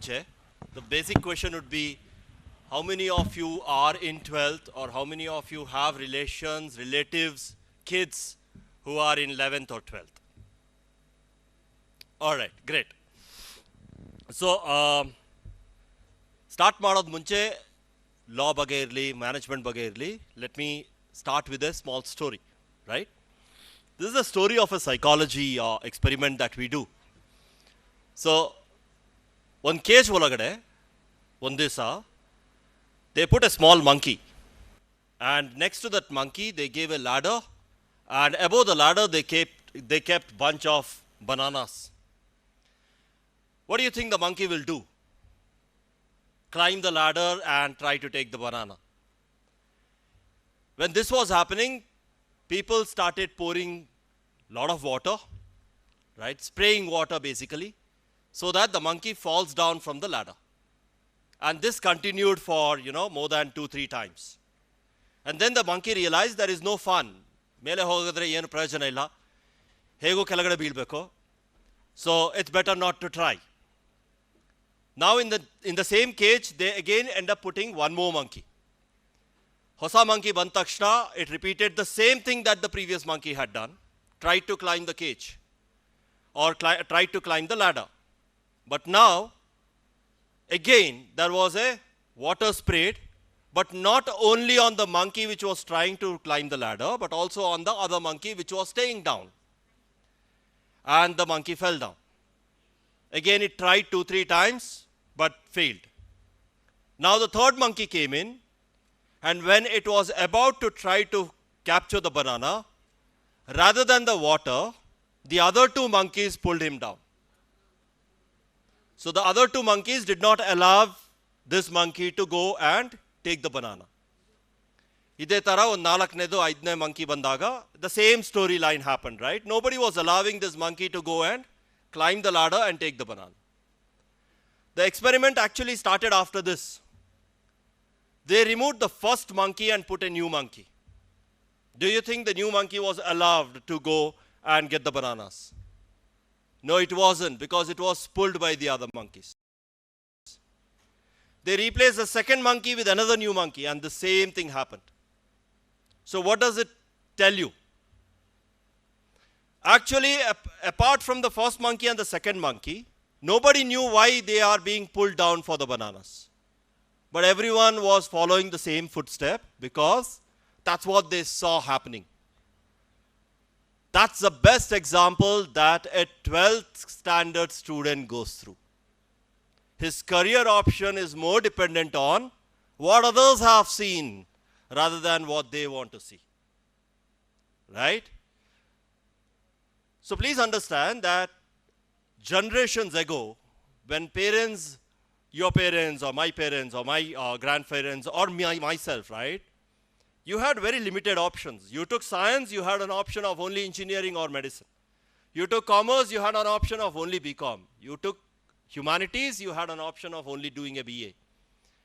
munche, the basic question would be, how many of you are in 12th, or how many of you have relations, relatives, kids who are in 11th or 12th? All right, great. So, start ಮಾಡೋದು ಮುಂಚೆ law ಬಗ್ಗೆ ಇರಲಿ, management ಬಗ್ಗೆ ಇರಲಿ, let me start with a small story, right? This is a story of a psychology experiment that we do. So, ಒಂದು cage ಒಳಗಡೆ ಒಂದು ದಿವಸ they put a small monkey, and next to that monkey they gave a ladder, and above the ladder they kept bunch of bananas. What do you think the monkey will do? Climb the ladder and try to take the banana. When this was happening, people started pouring a lot of water, right? Spraying water basically, so that the monkey falls down from the ladder. And this continued for, more than 2-3 times. And then the monkey realized there is no fun. Mele hogadre yenu prayojana illa. Hego kelagade beelbeko. So it's better not to try. Now in the same cage, they again end up putting one more monkey. Hosa monkey band takshana, it repeated the same thing that the previous monkey had done. Tried to climb the cage, or tried to climb the ladder. But now, again, there was a water sprayed, but not only on the monkey which was trying to climb the ladder, but also on the other monkey which was staying down. And the monkey fell down. Again, it tried 2-3 times, but failed. Now the third monkey came in, and when it was about to try to capture the banana, rather than the water, the other 2 monkeys pulled him down. So the other 2 monkeys did not allow this monkey to go and take the banana. Ide tara on 4nedu 5ne monkey bandaga, the same storyline happened, right? Nobody was allowing this monkey to go and climb the ladder and take the banana. The experiment actually started after this. They removed the first monkey and put a new monkey. Do you think the new monkey was allowed to go and get the bananas? No, it wasn't, because it was pulled by the other monkeys. They replaced the second monkey with another new monkey, and the same thing happened. So what does it tell you? Actually, apart from the first monkey and the second monkey, nobody knew why they are being pulled down for the bananas. But everyone was following the same footstep because that's what they saw happening. That's the best example that a 12th standard student goes through. His career option is more dependent on what others have seen rather than what they want to see. Right? So please understand that generations ago, when parents, your parents or my grandparents or myself, right? You had very limited options. You took science, you had an option of only engineering or medicine. You took commerce, you had an option of only BCom. You took humanities, you had an option of only doing a BA.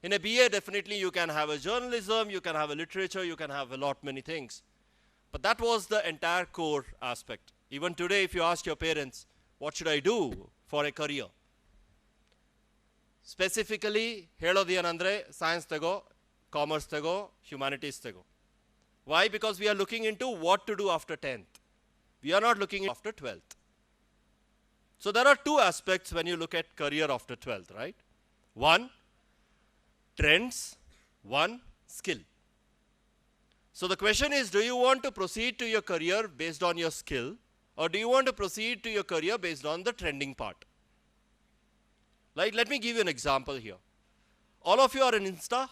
In a BA, definitely you can have a journalism, you can have a literature, you can have a lot many things. But that was the entire core aspect. Even today, if you ask your parents, what should I do for a career? Specifically, helodi anandre science tego, commerce tego, humanities tego. Why? Because we are looking into what to do after 10th. We are not looking after 12th. So there are 2 aspects when you look at career after 12th, right? 1, trends. 1, skill. So the question is, do you want to proceed to your career based on your skill, or do you want to proceed to your career based on the trending part? Like, let me give you an example here. All of you are in Insta,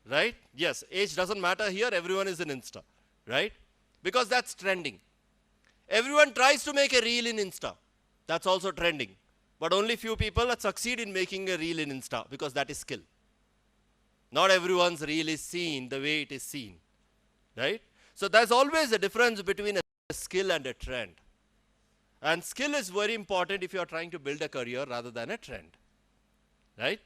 right? Yes, age doesn't matter here, everyone is in Insta, right? Because that's trending. Everyone tries to make a reel in Insta. That's also trending. But only few people that succeed in making a reel in Insta, because that is skill. Not everyone's reel is seen the way it is seen, right? So there's always a difference between a skill and a trend. And skill is very important if you are trying to build a career rather than a trend, right?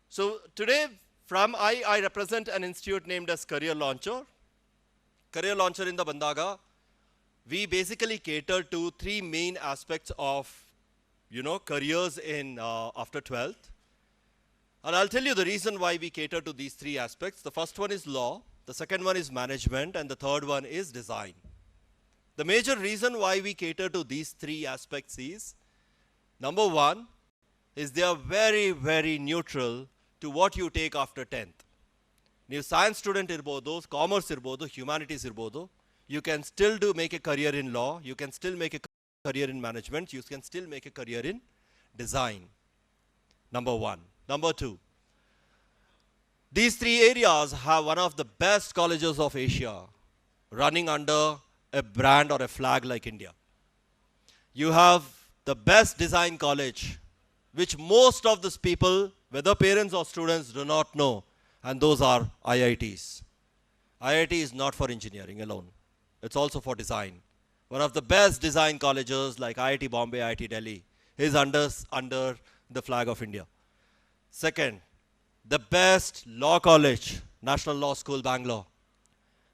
So today, I represent an institute named as Career Launcher. Career Launcher in the Bandaga, we basically cater to 3 main aspects of careers in after 12th. And I'll tell you the reason why we cater to these three aspects. The first one is law, the second one is management, and the third one is design. The major reason why we cater to these three aspects is, number one, is they are very, very neutral to what you take after 10th. ನೀವು science student ಇರ್ಬೋದು, commerce ಇರ್ಬೋದು, humanities ಇರ್ಬೋದು, you can still make a career in law, you can still make a career in management, you can still make a career in design. Number one. Number two, these three areas have one of the best colleges of Asia running under a brand or a flag like India. You have the best design college, which most of these people, whether parents or students, do not know, and those are IITs. IIT is not for engineering alone. It's also for design. One of the best design colleges like IIT Bombay, IIT Delhi is under the flag of India. Second, the best law college, National Law School, Bangalore,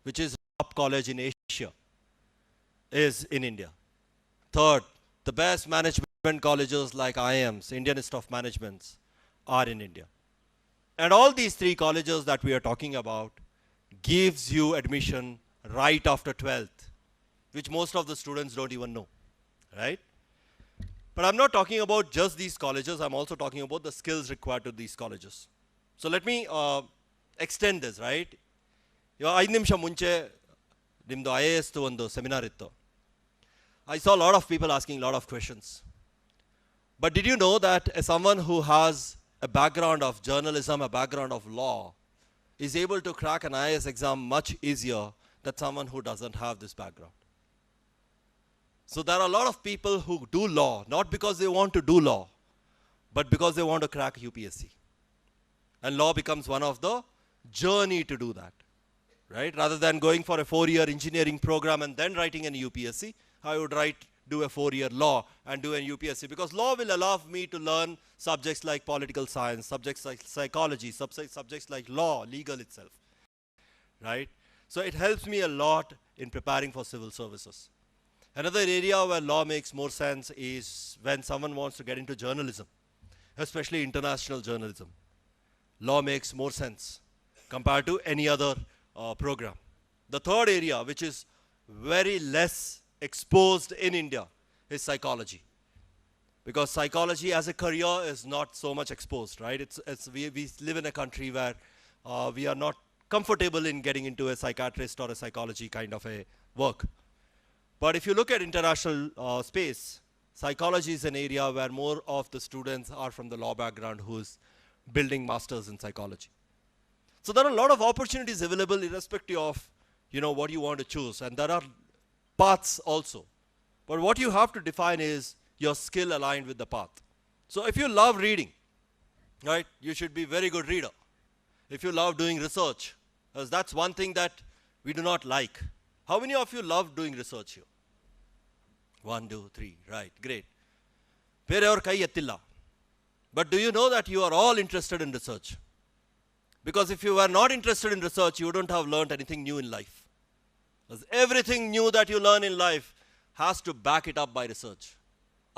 which is top college in Asia, is in India. Third, the best management colleges like IIMs, Indian Institute of Management, are in India. And all these three colleges that we are talking about gives you admission right after 12th, which most of the students don't even know, right? But I'm not talking about just these colleges, I'm also talking about the skills required to these colleges. So let me extend this, right? 5 ನಿಮಿಷ ಮುಂಚೆ ನಿಮ್ಮದು IAS ಒಂದು seminar ಇತ್ತು. I saw a lot of people asking a lot of questions. But did you know that as someone who has a background of journalism, a background of law, is able to crack an IAS exam much easier than someone who doesn't have this background? So there are a lot of people who do law, not because they want to do law, but because they want to crack UPSC. And law becomes one of the journey to do that, right? Rather than going for a 4-year engineering program and then writing an UPSC, I would do a 4-year law and do an UPSC, because law will allow me to learn subjects like political science, subjects like psychology, subjects like law, legal itself, right? So it helps me a lot in preparing for civil services. Another area where law makes more sense is when someone wants to get into journalism, especially international journalism. Law makes more sense compared to any other program. The third area, which is very less exposed in India, is psychology. Because psychology as a career is not so much exposed, right? We live in a country where we are not comfortable in getting into a psychiatrist or a psychology kind of a work. But if you look at international space, psychology is an area where more of the students are from the law background who's building masters in psychology. So there are a lot of opportunities available irrespective of what you want to choose, and there are paths also. But what you have to define is your skill aligned with the path. So if you love reading, right, you should be a very good reader. If you love doing research, because that's one thing that we do not like. How many of you love doing research here? 1, 2, 3, right, great. ಬೇರೆಯವ್ರ ಕೈ ಎತ್ತಿಲ್ಲ. But do you know that you are all interested in research? Because if you are not interested in research, you wouldn't have learned anything new in life. Because everything new that you learn in life has to back it up by research.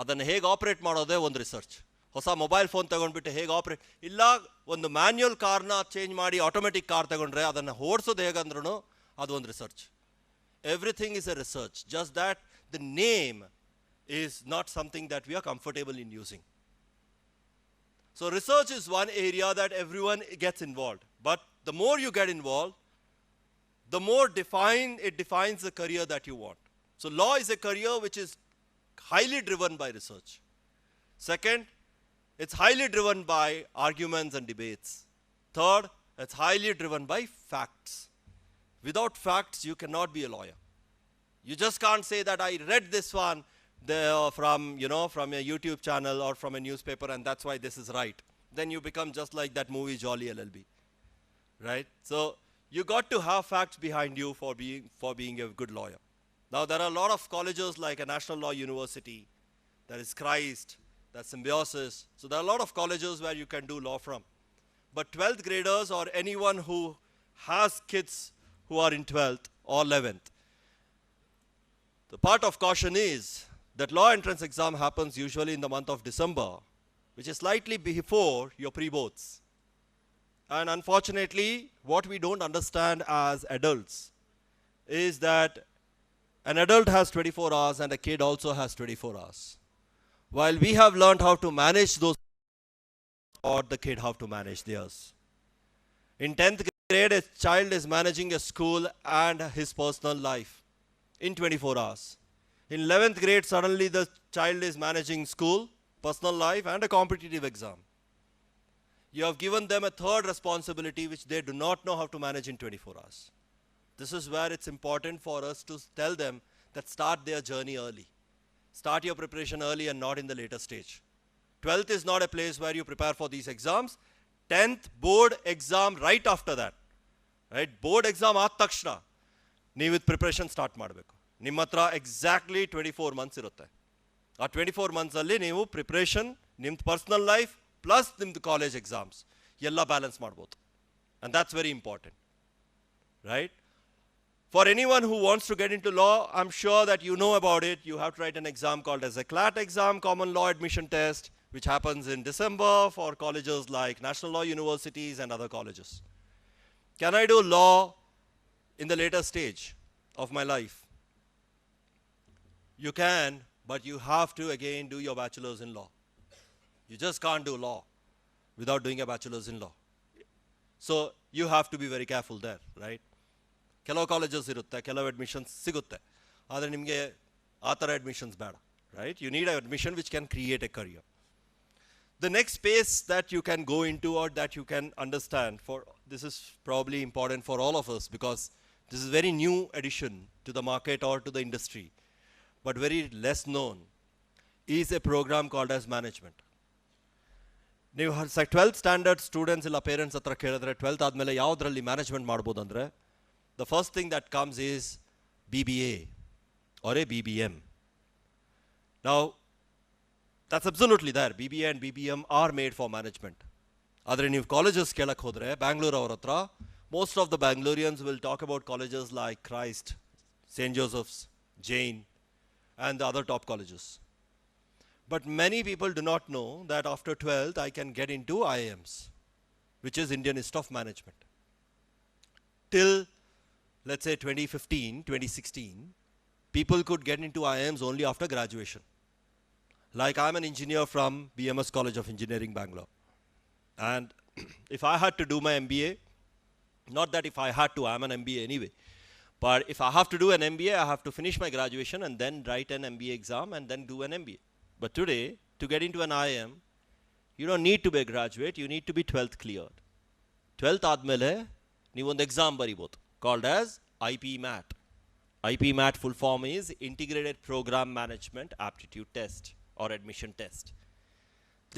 ಅದನ್ನು ಹೇಗೆ operate ಮಾಡೋದೇ ಒಂದು research. ಹೊಸ mobile phone ತಗೊಂಡ್ಬಿಟ್ಟು ಹೇಗೆ operate, ಇಲ್ಲ ಒಂದು manual ಕಾರ್ನ ಚೇಂಜ್ ಮಾಡಿ ಆಟೋಮೆಟಿಕ್ ಕಾರ್ ತಗೊಂಡ್ರೆ ಅದನ್ನು ಓಡಿಸೋದು ಹೇಗಂದ್ರೂ ಅದು ಒಂದು research. Everything is a research, just that the name is not something that we are comfortable in using. So research is one area that everyone gets involved. But the more you get involved, the more it defines the career that you want. So law is a career which is highly driven by research. Second, it's highly driven by arguments and debates. Third, it's highly driven by facts. Without facts, you cannot be a lawyer. You just can't say that I read this one from a YouTube channel or from a newspaper and that's why this is right. Then you become just like that movie Jolly LLB, right? So you got to have facts behind you for being a good lawyer. Now there are a lot of colleges like a National Law University, there is Christ, there's Symbiosis. So there are a lot of colleges where you can do law from. But 12th graders or anyone who has kids who are in 12th or 11th, the part of caution is That law entrance exam happens usually in the month of December, which is slightly before your pre-boards. And unfortunately, what we don't understand as adults is that an adult has 24 hours and a kid also has 24 hours. While we have learned how to manage those, or the kid how to manage theirs. In 10th grade, a child is managing a school and his personal life in 24 hours. In 11th grade, suddenly the child is managing school, personal life, and a competitive exam. You have given them a third responsibility which they do not know how to manage in 24 hours. This is where it's important for us to tell them that start their journey early. Start your preparation early and not in the later stage. 12th is not a place where you prepare for these exams. 10th, board exam right after that. Right? Board exam aad takshna, ನೀವು with preparation start ಮಾಡಬೇಕು. ನಿಮ್ಮ ಹತ್ರ exactly 24 months ಇರುತ್ತೆ. ಆ 24 months ಅಲ್ಲಿ ನೀವು preparation, ನಿಮ್ದು personal life, plus ನಿಮ್ದು college exams ಎಲ್ಲ balance ಮಾಡ್ಬೋದು. And that's very important. Right? For anyone who wants to get into law, I'm sure that you know about it. You have to write an exam called as a CLAT exam, Common Law Admission Test, which happens in December for colleges like National Law Universities and other colleges. Can I do law in the later stage of my life? You can, but you have to again do your bachelor's in law. You just can't do law without doing a bachelor's in law. So you have to be very careful there, right? ಕೆಲವು colleges ಇರುತ್ತೆ, ಕೆಲವು admissions ಸಿಗುತ್ತೆ, ಆದರೆ ನಿಮಗೆ ಆ ಥರ admissions ಬೇಡ, right? You need an admission which can create a career. The next space that you can go into or that you can understand, for this is probably important for all of us because this is very new addition to the market or to the industry, but very less known, is a program called as management. ನೀವು 12th standard students ಇಲ್ಲ parents ಹತ್ರ ಕೇಳಿದ್ರೆ 12th ಆದಮೇಲೆ ಯಾವುದರಲ್ಲಿ management ಮಾಡ್ಬೋದು ಅಂದರೆ the first thing that comes is BBA or a BBM. Now, that's absolutely there. BBA and BBM are made for management. Adre ನೀವು colleges kelak hodre, Bangalore avara hatra, most of the Bangaloreans will talk about colleges like Christ, St. Joseph's, Jain, and the other top colleges. But many people do not know that after 12th, I can get into IIMs, which is Indian Institute of Management. Till let's say 2015, 2016, people could get into IIMs only after graduation. Like I'm an engineer from BMS College of Engineering, Bangalore. And if I had to do my MBA, not that if I had to, I'm an MBA anyway, but if I have to do an MBA, I have to finish my graduation and then write an MBA exam and then do an MBA. But today, to get into an IIM, you don't need to be a graduate, you need to be 12th cleared. 12th ಆದ್ಮೇಲೆ ನೀವು ಒಂದು exam ಬರಿಬೋದು called as IPMAT. IPMAT full form is Integrated Program Management Aptitude Test or Admission Test.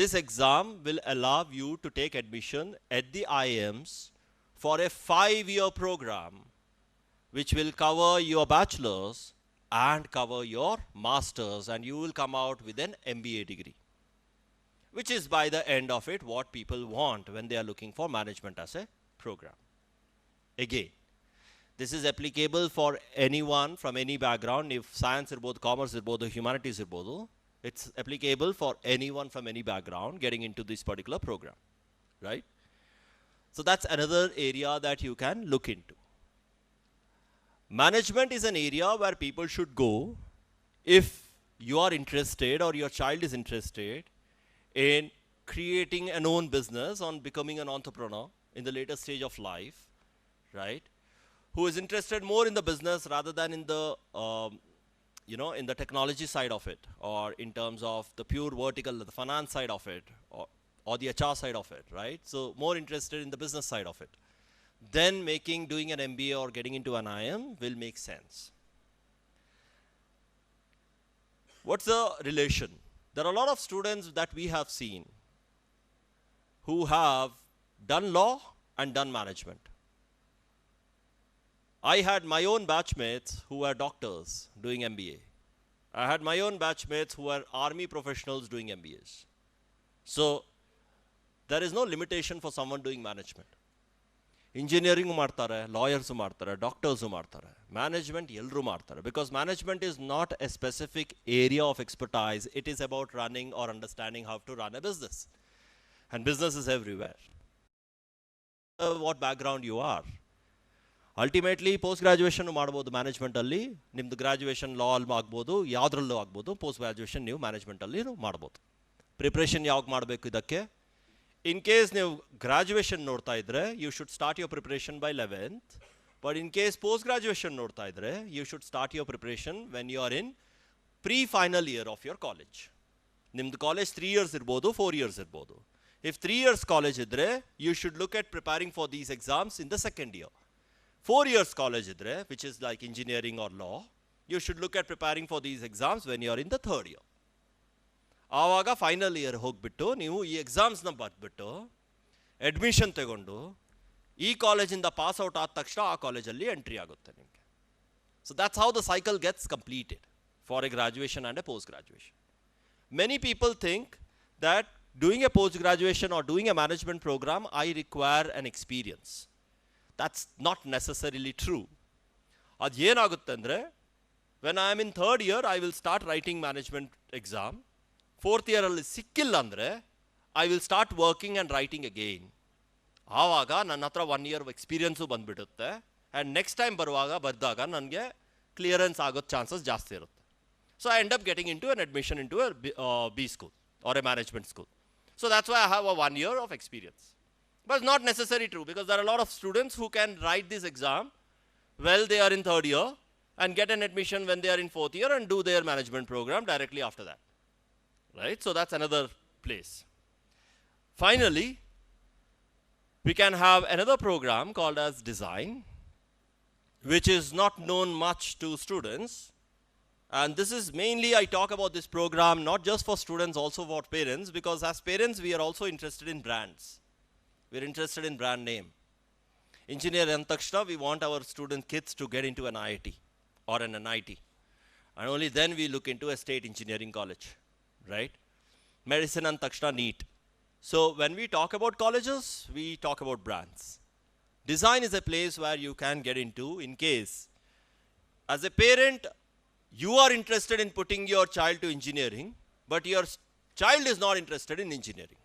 This exam will allow you to take admission at the IIMs for a 5-year program which will cover your bachelor's and cover your master's, and you will come out with an MBA degree, which is by the end of it what people want when they are looking for management as a program. Again, this is applicable for anyone from any background. If science irbodu, commerce irbodu, humanities irbodu, it's applicable for anyone from any background getting into this particular program, right? So that's another area that you can look into. Management is an area where people should go if you are interested or your child is interested in creating an own business, on becoming an entrepreneur in the later stage of life, right? Who is interested more in the business rather than in the, in the technology side of it, or in terms of the pure vertical, the finance side of it, or the HR side of it, right? So more interested in the business side of it. Then doing an MBA or getting into an IIM will make sense. What's the relation? There are a lot of students that we have seen who have done law and done management. I had my own batchmates who were doctors doing MBA. I had my own batchmates who were army professionals doing MBAs. So there is no limitation for someone doing management. Engineering ಮಾಡ್ತಾರೆ, lawyers ಮಾಡ್ತಾರೆ, doctors ಮಾಡ್ತಾರೆ, management ಎಲ್ಲರೂ ಮಾಡ್ತಾರೆ. Because management is not a specific area of expertise, it is about running or understanding how to run a business. And business is everywhere. What background you are. Ultimately post graduation ಮಾಡ್ಬೋದು ಮ್ಯಾನೇಜ್ಮೆಂಟಲ್ಲಿ, ನಿಮ್ಮದು graduation ಲಾ ಅಲ್ಲಿ ಆಗ್ಬೋದು, ಯಾವುದ್ರಲ್ಲೂ ಆಗ್ಬೋದು. Post graduation ನೀವು ಮ್ಯಾನೇಜ್ಮೆಂಟಲ್ಲಿ ಮಾಡ್ಬೋದು. Preparation ಯಾವಾಗ ಮಾಡಬೇಕು ಇದಕ್ಕೆ? ಇನ್ ಕೇಸ್ ನೀವು ಗ್ರಾಜುಯೇಷನ್ ನೋಡ್ತಾ ಇದ್ದರೆ you should start your preparation by 11th. But in case post graduation ನೋಡ್ತಾ ಇದ್ದರೆ you should start your preparation when you are in prefinal year of your college. ನಿಮ್ಮದು ಕಾಲೇಜ್ 3 years ಇರ್ಬೋದು, 4 years ಇರ್ಬೋದು. If 3 years college ಇದ್ದರೆ you should look at preparing for these exams in the second year. 4 years college ಇದ್ದರೆ, which is like engineering or law, you should look at preparing for these exams when you are in the 3rd year. ಆವಾಗ final year ಹೋಗಿಬಿಟ್ಟು ನೀವು ಈ ಎಕ್ಸಾಮ್ಸ್ನ ಬರೆದ್ಬಿಟ್ಟು admission ತಗೊಂಡು ಈ ಕಾಲೇಜಿಂದ pass out ಆದ ತಕ್ಷಣ ಆ ಕಾಲೇಜಲ್ಲಿ ಎಂಟ್ರಿ ಆಗುತ್ತೆ ನಿಮಗೆ. So that's how the cycle gets completed for a graduation and a post graduation. Many people think that doing a post graduation or doing a management programme I require an experience. That's not necessarily true. ಅದು ಏನಾಗುತ್ತೆ ಅಂದರೆ, when I am in 3rd year, I will start writing management exam. 4th year ಅಲ್ಲಿ ಸಿಕ್ಕಿಲ್ಲ ಅಂದರೆ I will start working and writing again. ಆವಾಗ ನನ್ನ ಹತ್ರ 1 year experience ಬಂದುಬಿಡುತ್ತೆ. ಆ್ಯಂಡ್ ನೆಕ್ಸ್ಟ್ ಟೈಮ್ ಬರ್ದಾಗ ನನಗೆ ಕ್ಲಿಯರೆನ್ಸ್ ಆಗೋ ಚಾನ್ಸಸ್ ಜಾಸ್ತಿ ಇರುತ್ತೆ. So I end up getting into an admission into a B school or a management school. So that's why I have a 1 year of experience. But it's not necessarily true, because there are a lot of students who can write this exam while they are in 3rd year and get an admission when they are in 4th year and do their management program directly after that. Right? So that's another place. Finally, we can have another program called as design, which is not known much to students. And this is mainly, I talk about this program not just for students, also for parents, because as parents we are also interested in brands. We are interested in brand name. Engineer Ananth Acharya, we want our student kids to get into an IIT or an NIT. And only then we look into a state engineering college, right? Medicine Ananth Acharya, NEET. So when we talk about colleges, we talk about brands. Design is a place where you can get into in case, as a parent, you are interested in putting your child to engineering, but your child is not interested in engineering.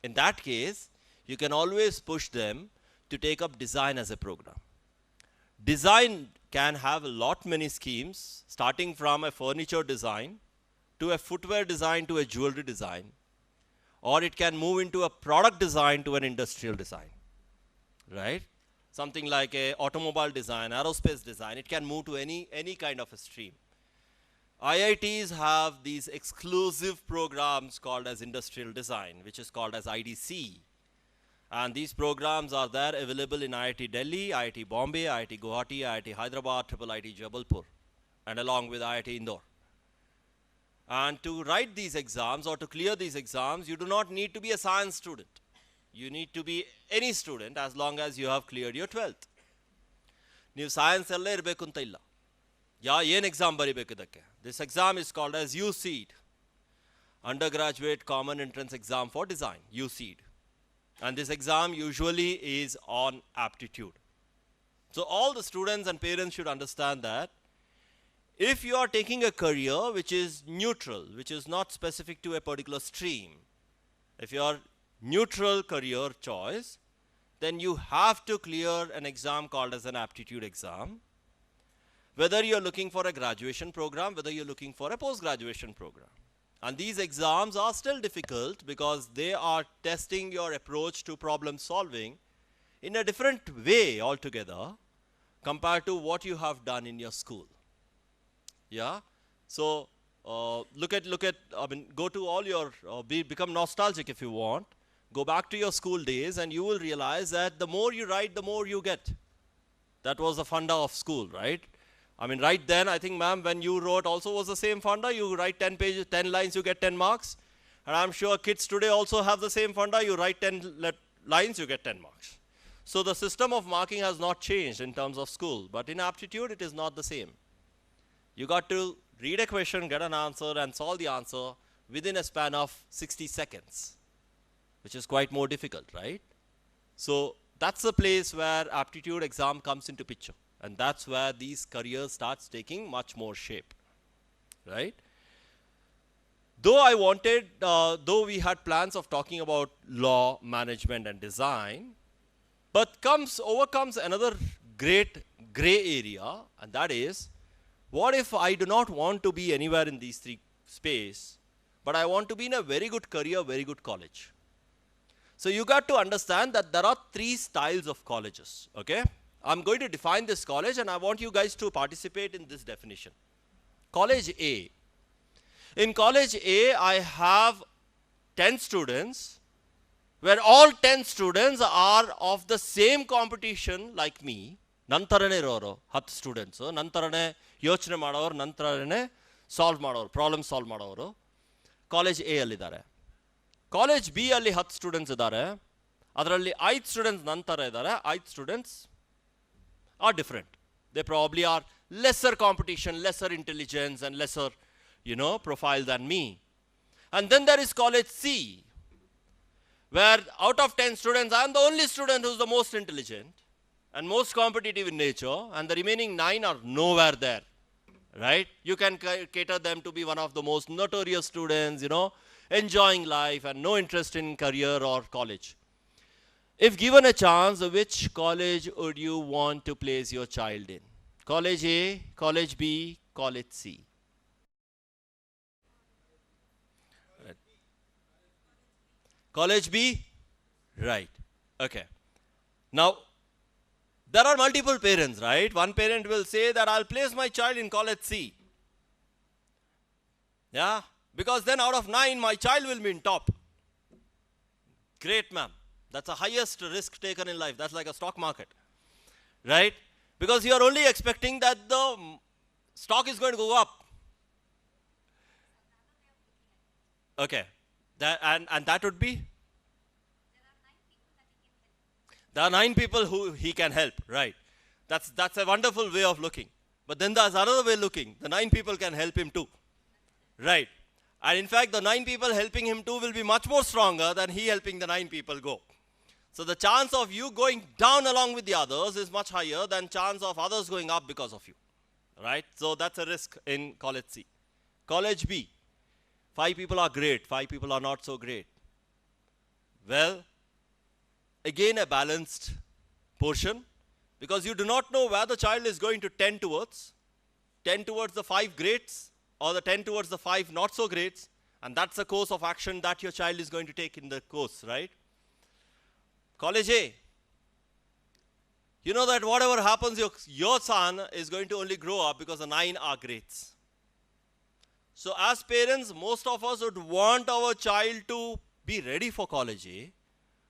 In that case, you can always push them to take up design as a program. Design can have a lot many schemes, starting from a furniture design to a footwear design to a jewelry design, or it can move into a product design to an industrial design, right? Something like a automobile design, aerospace design, it can move to any kind of a stream. IITs have these exclusive programs called as industrial design, which is called as IDC. And these programs are there available in IIT Delhi, IIT Bombay, IIT Guwahati, IIT Hyderabad, IIT Jabalpur, and along with IIT Indore. And to write these exams or to clear these exams, you do not need to be a science student. You need to be any student as long as you have cleared your 12th. ನೀವು science ಅಲ್ಲೇ ಇರಬೇಕು ಅಂತ ಇಲ್ಲ. ಏನು exam ಬರೀಬೇಕು ಇದಕ್ಕೆ? This exam is called as UCED, Undergraduate Common Entrance Exam for Design, UCED. And this exam usually is on aptitude. So all the students and parents should understand that if you are taking a career which is neutral, which is not specific to a particular stream, if you are neutral career choice, then you have to clear an exam called as an aptitude exam. Whether you are looking for a graduation program, whether you are looking for a post-graduation program. And these exams are still difficult because they are testing your approach to problem solving in a different way altogether compared to what you have done in your school. Yeah? So, look at, go to all your, become nostalgic if you want. Go back to your school days and you will realize that the more you write, the more you get. That was the funda of school, right? Right then, I think, ma'am, when you wrote also was the same funda. You write 10 pages, 10 lines, you get 10 marks. And I'm sure kids today also have the same funda. You write 10 lines, you get 10 marks. So the system of marking has not changed in terms of school. But in aptitude, it is not the same. You got to read a question, get an answer, and solve the answer within a span of 60 seconds, which is quite more difficult, right? So that's the place where aptitude exam comes into picture. And that's where these careers starts taking much more shape, right? Though we had plans of talking about law, management, and design, but overcomes another great gray area, and that is, what if I do not want to be anywhere in these three space, but I want to be in a very good career, very good college? So you got to understand that there are three styles of colleges, okay? I'm going to define this college, and I want you guys to participate in this definition. College A. In college A, I have 10 students, where all 10 students are of the same competition like me. Nantarane iroru 10 students. Nantarane yochane madoru, nantarane problem solve madoru. College A allidare. College B alli 10 students idare. Adralli 5 students nantara idare. 5 students are different. They probably are lesser competition, lesser intelligence, and lesser, profile than me. And then there is college C, where out of 10 students, I am the only student who's the most intelligent and most competitive in nature, and the remaining 9 are nowhere there, right? You can cater them to be one of the most notorious students, enjoying life and no interest in career or college. If given a chance, which college would you want to place your child in? College A, college B, college C. Right. College B? Right. Okay. Now, there are multiple parents, right? One parent will say that I'll place my child in college C. Yeah? Because then out of 9, my child will be in top. Great, ma'am. That's the highest risk taken in life. That's like a stock market, right? Because you are only expecting that the stock is going to go up. Okay. And that would be? There are 9 people who he can help, right? That's a wonderful way of looking. But then there's another way looking. The 9 people can help him too, right? And in fact, the 9 people helping him too will be much more stronger than he helping the 9 people go. So the chance of you going down along with the others is much higher than chance of others going up because of you, right? So that's a risk in college C. College B, 5 people are great, 5 people are not so great. Well, again a balanced portion, because you do not know where the child is going to tend towards the 5 greats or the 10 towards the 5 not so greats, and that's the course of action that your child is going to take in the course, right? College A, you know that whatever happens, your son is going to only grow up because the 9 are greats. So as parents, most of us would want our child to be ready for college A,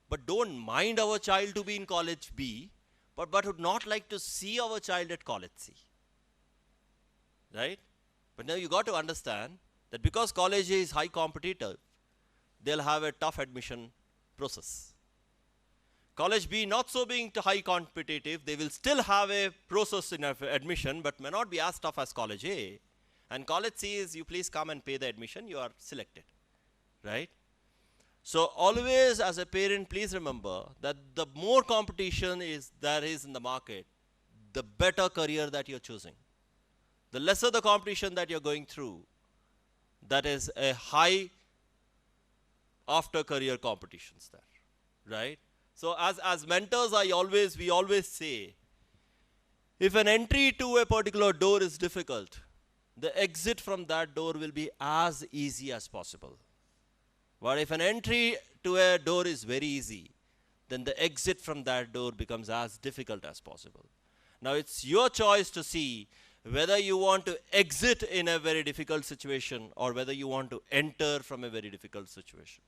but don't mind our child to be in college B, but would not like to see our child at college C, right? But now you got to understand that because college A is high competitive, they'll have a tough admission process. College B not so being high competitive, they will still have a process in admission, but may not be as tough as college A. And college C is, you please come and pay the admission, you are selected, right? So always as a parent, please remember that the more competition there is in the market, the better career that you're choosing. The lesser the competition that you're going through, that is a high after career competitions there, right? So as mentors, we always say, if an entry to a particular door is difficult, the exit from that door will be as easy as possible. But if an entry to a door is very easy, then the exit from that door becomes as difficult as possible. Now it's your choice to see whether you want to exit in a very difficult situation or whether you want to enter from a very difficult situation.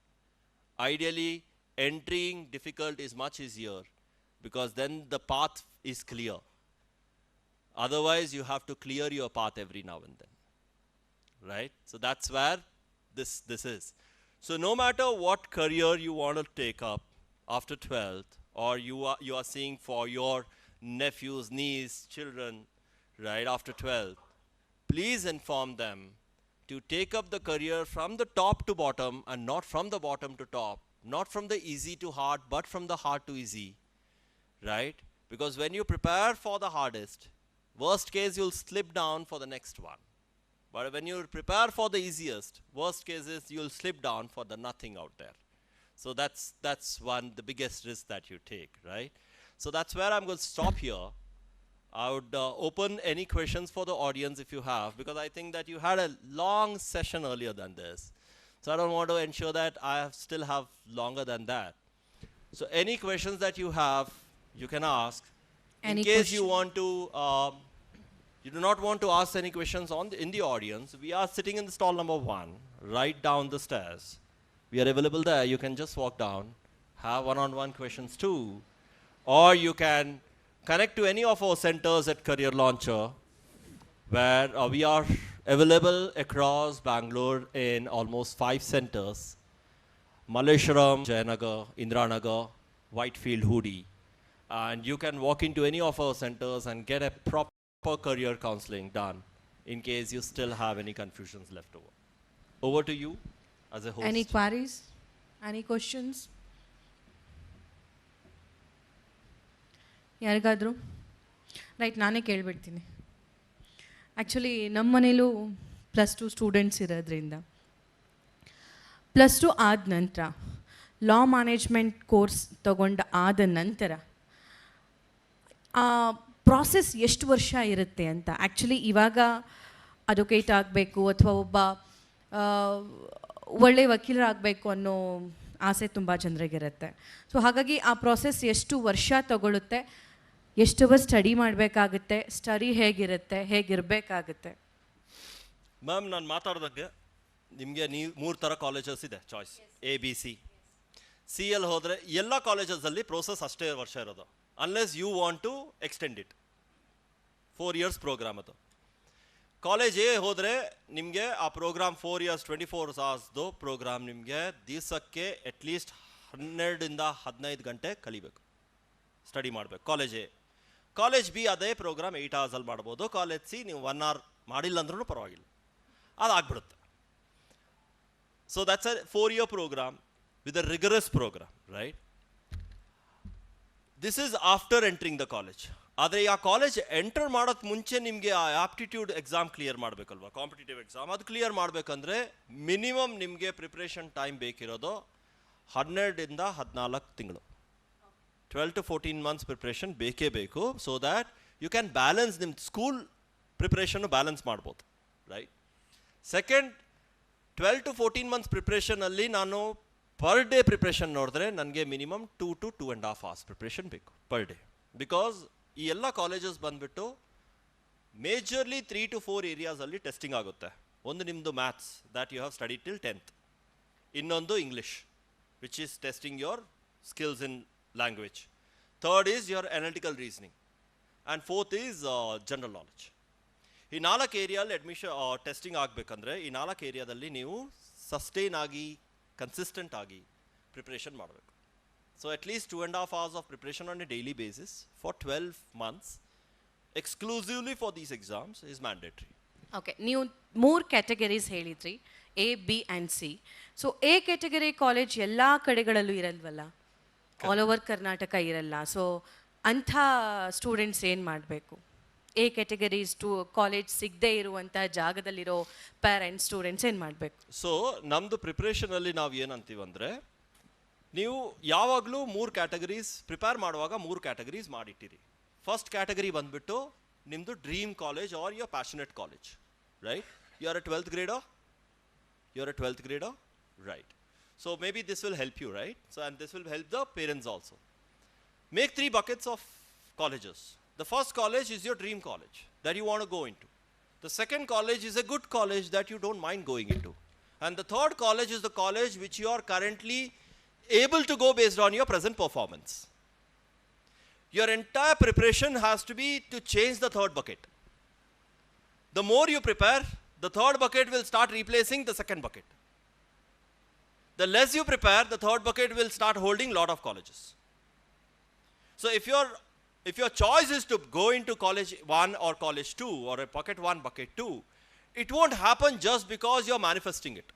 Ideally, entering difficult is much easier because then the path is clear. Otherwise, you have to clear your path every now and then, right? So that's where this is. So no matter what career you want to take up after 12th, or you are seeing for your nephews, niece, children, right, after 12th, please inform them to take up the career from the top to bottom and not from the bottom to top, not from the easy to hard, but from the hard to easy. right? Because when you prepare for the hardest, worst case you'll slip down for the next one. But when you prepare for the easiest, worst case is you'll slip down for the nothing out there. So that's the biggest risk that you take, right? So that's where I'm going to stop here. I would open any questions for the audience if you have, because I think that you had a long session earlier than this. So I don't want to ensure that I still have longer than that. So any questions that you have, you can ask. In case you want to, you do not want to ask any questions in the audience, we are sitting in the stall number 1, right down the stairs. We are available there. You can just walk down, have one-on-one questions too, or you can connect to any of our centers at Career Launcher, where we are available across Bangalore in almost 5 centers: Malleshwaram, Jayanagar, Indiranagar, Whitefield, Hoodi. And you can walk into any of our centers and get a proper career counseling done in case you still have any confusions left over. Over to you as a host. Any queries? Any questions? ಯಾರಿಗಾದರೂ? Right, ನಾನೇ ಕೇಳಿಬಿಡ್ತೀನಿ. Actually ನಮ್ಮ ಮನೇಲೂ +2 students ಇರೋದ್ರಿಂದ +2 ಆದ ನಂತರ ಲಾ management course ತಗೊಂಡು ಆದ ನಂತರ ಆ ಪ್ರಾಸೆಸ್ ಎಷ್ಟು ವರ್ಷ ಇರುತ್ತೆ ಅಂತ. ಆ್ಯಕ್ಚುಲಿ ಇವಾಗ ಅಡ್ವೊಕೇಟ್ ಆಗಬೇಕು ಅಥವಾ ಒಬ್ಬ ಒಳ್ಳೆಯ ವಕೀಲರಾಗಬೇಕು ಅನ್ನೋ ಆಸೆ ತುಂಬ ಜನರಿಗಿರುತ್ತೆ. ಸೊ ಹಾಗಾಗಿ ಆ ಪ್ರಾಸೆಸ್ ಎಷ್ಟು ವರ್ಷ ತಗೊಳ್ಳುತ್ತೆ, ಎಷ್ಟು ಅವರ್ ಸ್ಟಡಿ ಮಾಡಬೇಕಾಗುತ್ತೆ, ಸ್ಟಡಿ ಹೇಗಿರುತ್ತೆ, ಹೇಗಿರಬೇಕಾಗುತ್ತೆ? ಮ್ಯಾಮ್, ನಾನು ಮಾತಾಡ್ದಂಗೆ ನಿಮಗೆ 3 ಥರ ಕಾಲೇಜಸ್ ಇದೆ ಚಾಯ್ಸ್: ABC. CL ಹೋದರೆ ಎಲ್ಲ ಕಾಲೇಜಸಲ್ಲಿ ಪ್ರೋಸೆಸ್ ಅಷ್ಟೇ ವರ್ಷ ಇರೋದು, unless you want to extend it. 4 years programme ಅದು. ಕಾಲೇಜ್ A ಹೋದರೆ ನಿಮಗೆ ಆ ಪ್ರೋಗ್ರಾಮ್ 4 years 24 hours ಪ್ರೋಗ್ರಾಮ್ ನಿಮಗೆ ದಿವಸಕ್ಕೆ ಅಟ್ಲೀಸ್ಟ್ 12 to 15 ಗಂಟೆ ಕಲಿಬೇಕು, ಸ್ಟಡಿ ಮಾಡಬೇಕು ಕಾಲೇಜ್ A. ಕಾಲೇಜ್ B ಅದೇ ಪ್ರೋಗ್ರಾಮ್ 8 hours ಮಾಡ್ಬೋದು. ಕಾಲೇಜ್ C ನೀವು 1 hour ಮಾಡಿಲ್ಲ ಅಂದ್ರೂ ಪರವಾಗಿಲ್ಲ, ಅದಾಗ್ಬಿಡುತ್ತೆ. So that's a 4-year programme with a rigorous program, right? This is after entering the college. ಆದರೆ ಆ ಕಾಲೇಜ್ ಎಂಟರ್ ಮಾಡೋಕ್ಕೆ ಮುಂಚೆ ನಿಮಗೆ ಆ ಆಪ್ಟಿಟ್ಯೂಡ್ ಎಕ್ಸಾಮ್ ಕ್ಲಿಯರ್ ಮಾಡಬೇಕಲ್ವ, ಕಾಂಪಿಟೇಟಿವ್ ಎಕ್ಸಾಮ್. ಅದು ಕ್ಲಿಯರ್ ಮಾಡಬೇಕಂದ್ರೆ ಮಿನಿಮಮ್ ನಿಮಗೆ ಪ್ರಿಪ್ರೇಷನ್ ಟೈಮ್ ಬೇಕಿರೋದು 12 to 14 ತಿಂಗಳು, 12 to 14 months ಪ್ರಿಪ್ರೇಷನ್ ಬೇಕೇ ಬೇಕು. So that you can balance ನಿಮ್ಮ ಸ್ಕೂಲ್ ಪ್ರಿಪ್ರೇಷನ್ನು ಬ್ಯಾಲೆನ್ಸ್ ಮಾಡ್ಬೋದು, ರೈಟ್? ಸೆಕೆಂಡ್, 12 to 14 months ಪ್ರಿಪ್ರೇಷನಲ್ಲಿ ನಾನು ಪರ್ ಡೇ ಪ್ರಿಪ್ರೇಷನ್ ನೋಡಿದ್ರೆ ನನಗೆ ಮಿನಿಮಮ್ 2 to 2.5 hours ಪ್ರಿಪ್ರೇಷನ್ ಬೇಕು ಪರ್ ಡೇ. ಬಿಕಾಸ್ ಈ ಎಲ್ಲ ಕಾಲೇಜಸ್ ಬಂದುಬಿಟ್ಟು ಮೇಜರ್ಲಿ 3 to 4 ಏರಿಯಾಸಲ್ಲಿ ಟೆಸ್ಟಿಂಗ್ ಆಗುತ್ತೆ. ಒಂದು ನಿಮ್ಮದು maths, that you have study till 10th. ಇನ್ನೊಂದು English, which is testing your skills in language. Third is your analytical reasoning. And fourth is general knowledge. ಈ 4 ಏರಿಯಲ್ಲಿ testing ಆಗಬೇಕಂದ್ರೆ ಈ 4 ಏರಿಯಾದಲ್ಲಿ ನೀವು ಸಸ್ಟೈನ್ ಆಗಿ, ಕನ್ಸಿಸ್ಟೆಂಟ್ ಆಗಿ ಪ್ರಿಪ್ರೇಷನ್ ಮಾಡಬೇಕು. So at least 2.5 hours of preparation on a daily basis for 12 months exclusively for these exams is mandatory. Okay, ನೀವು 3 categories ಹೇಳಿದ್ರಿ, A, B and C. So A category college ಎಲ್ಲ ಕಡೆಗಳಲ್ಲೂ ಇರಲ್ವಲ್ಲ, all over Karnataka ಇರಲ್ಲ. So ಅಂಥ students ಏನು ಮಾಡಬೇಕು? A categories college ಸಿಗದೇ ಇರುವಂಥ ಜಾಗದಲ್ಲಿರೋ parents, students ಏನು ಮಾಡಬೇಕು? ಸೊ ನಮ್ಮದು ಪ್ರಿಪ್ರೇಷನಲ್ಲಿ ನಾವು ಏನಂತೀವಂದರೆ, ನೀವು ಯಾವಾಗಲೂ 3 ಕ್ಯಾಟಗರೀಸ್ ಪ್ರಿಪೇರ್ ಮಾಡುವಾಗ 3 ಕ್ಯಾಟಗರೀಸ್ ಮಾಡಿಟ್ಟಿರಿ. ಫಸ್ಟ್ ಕ್ಯಾಟಗರಿ ಬಂದುಬಿಟ್ಟು ನಿಮ್ಮದು dream college or your passionate college, right? You are a 12th grader? You are a 12th grader? Right. So maybe this will help you, right? So and this will help the parents also. Make 3 buckets of colleges. The first college is your dream college that you want to go into. The second college is a good college that you don't mind going into. And the third college is the college which you are currently able to go based on your present performance. Your entire preparation has to be to change the third bucket. The more you prepare, the third bucket will start replacing the second bucket. The less you prepare, the third bucket will start holding lot of colleges. So if your choice is to go into college 1 or college 2 or a bucket 1, bucket 2, it won't happen just because you're manifesting it,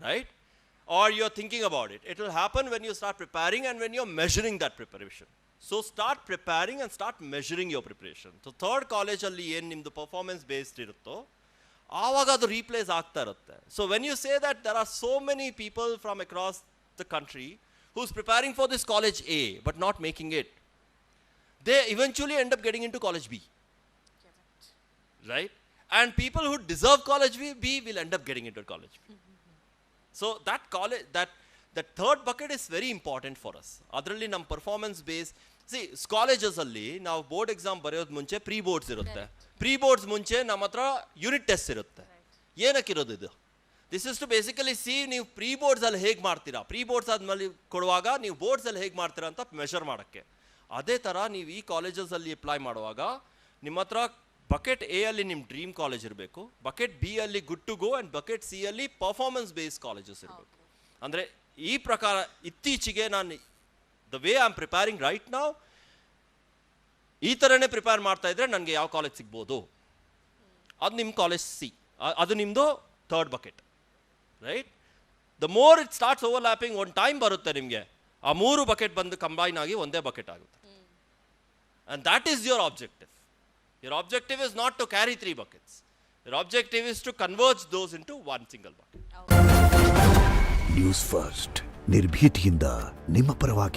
right? Or you're thinking about it. It will happen when you start preparing and when you're measuring that preparation. So start preparing and start measuring your preparation. So third ಕಾಲೇಜಲ್ಲಿ ಏನು ನಿಮ್ಮದು performance based ಇರುತ್ತೋ ಆವಾಗ ಅದು replace ಆಗ್ತಾ ಇರುತ್ತೆ. So when you say that there are so many people from across the country who's preparing for this college A but not making it, they eventually end up getting into college B. Right? And people who deserve college B will end up getting into college B. So that college, that third bucket is very important for us. Adralli nam performance base, see colleges alli now board exam bareyod munche pre boards irutte. Pre boards munche ನಮ್ಮ ಹತ್ರ unit test ಇರುತ್ತೆ. ಏನಕ್ಕಿರೋದು ಇದು? This is to basically see ನೀವು pre ಬೋರ್ಡ್ಸಲ್ಲಿ ಹೇಗೆ ಮಾಡ್ತೀರಾ, pre boards ಆದಮೇಲೆ ಕೊಡುವಾಗ ನೀವು ಬೋರ್ಡ್ಸಲ್ಲಿ ಹೇಗೆ ಮಾಡ್ತೀರಾ ಅಂತ ಮೆಷರ್ ಮಾಡೋಕ್ಕೆ. ಅದೇ ಥರ ನೀವು ಈ ಕಾಲೇಜಸಲ್ಲಿ ಅಪ್ಲೈ ಮಾಡುವಾಗ ನಿಮ್ಮ ಹತ್ರ ಬಕೆಟ್ ಎ ಅಲ್ಲಿ ನಿಮ್ಮ ಡ್ರೀಮ್ ಕಾಲೇಜ್ ಇರಬೇಕು, ಬಕೆಟ್ ಬಿ ಅಲ್ಲಿ good to go and bucket C ಅಲ್ಲಿ ಪರ್ಫಾರ್ಮೆನ್ಸ್ ಬೇಸ್ಡ್ ಕಾಲೇಜಸ್ ಇರಬೇಕು. ಅಂದರೆ ಈ ಪ್ರಕಾರ ಇತ್ತೀಚೆಗೆ ನಾನು the way I am preparing right ನಾವು ಈ ಥರನೇ ಪ್ರಿಪೇರ್ ಮಾಡ್ತಾ ಇದ್ರೆ ನನಗೆ ಯಾವ ಕಾಲೇಜ್ ಸಿಗ್ಬೋದು, ಅದು ನಿಮ್ಮ ಕಾಲೇಜ್ ಸಿ, ಅದು ನಿಮ್ಮದು third bucket. Right? The more it starts overlapping, ಒಂದು ಟೈಮ್ ಬರುತ್ತೆ ನಿಮಗೆ ಆ ಮೂರು ಬಕೆಟ್ ಬಂದು ಕಂಬೈನ್ ಆಗಿ ಒಂದೇ ಬಕೆಟ್ ಆಗುತ್ತೆ. And that is your objective. Your objective is not to carry 3 buckets. Your objective is to converge those into one single bucket. News first, ನಿರ್ಭೀತಿಯಿಂದ ನಿಮ್ಮ ಪರವಾಗಿ.